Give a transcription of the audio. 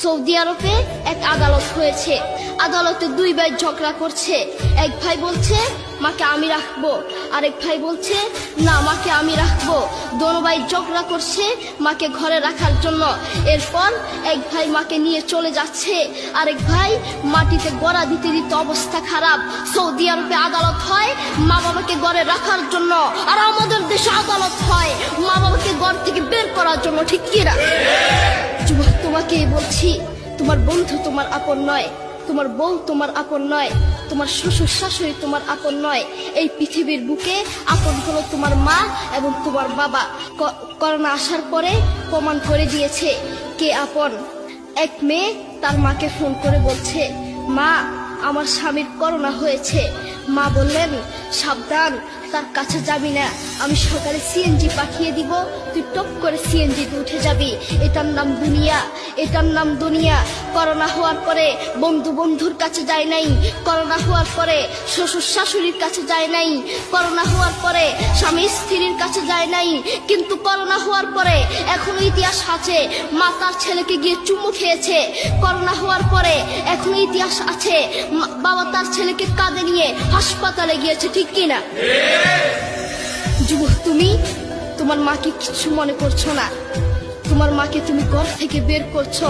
Saudi আরবে এক আদালত হয়েছে। আদালতে দুই ভাই ঝগড়া করছে। এক ভাই বলছে মাকে আমি রাখবো, আরেক ভাই বলছে না মাকে আমি রাখবো। দোনো ভাই ঝগড়া করছে মাকে ঘরে রাখার জন্য। এরপর এক ভাই মাকে নিয়ে চলে যাচ্ছে, আরেক ভাই মাটিতে গড়া দিতে দিতে অবস্থা খারাপ। সৌদি আরবে আদালত হয় মা বাবাকে ঘরে রাখার জন্য, আর আমাদের দেশে আদালত হয় মা বাবাকে ঘর থেকে বের করার জন্য, ঠিক কিনা? যুবক, তোমাকেই বলছি, তোমার বন্ধু তোমার আপন নয়, তোমার বউ তোমার আপন নয়, তোমার শ্বশুর শাশুড়ি তোমার আপন নয়। এই পৃথিবীর বুকে আপন হলো তোমার মা এবং তোমার বাবা। করোনা আসার পরে প্রমাণ করে দিয়েছে কে আপন। এক মেয়ে তার মাকে ফোন করে বলছে, মা আমার স্বামীর করোনা হয়েছে। মা বললেন সাবধান, তার কাছে যাবি না, আমি সকালে সিএনজি পাঠিয়ে দিব, তুই টপ করে সিএনজিতে উঠে যাবি। এটার নাম দুনিয়া, এটার নাম দুনিয়া। করোনা হওয়ার পরে বন্ধু বন্ধুর কাছে যায় নাই, করোনা হওয়ার পরে শ্বশুর শাশুড়ির কাছে যায় নাই, করোনা হওয়ার পরে স্বামী স্ত্রীর কাছে যায় নাই। কিন্তু করোনা হওয়ার পরে এখনো ইতিহাস আছে, মা তার ছেলেকে গিয়ে চুমু খেয়েছে। করোনা হওয়ার পরে এখনো ইতিহাস আছে, বাবা তার ছেলেকে কাঁধে নিয়ে হাসপাতালে গিয়েছে, ঠিক কিনা? যুবক, তুমি তোমার মাকে কিছু মনে করছো না, তোমার মাকে তুমি ঘর থেকে বের করছো।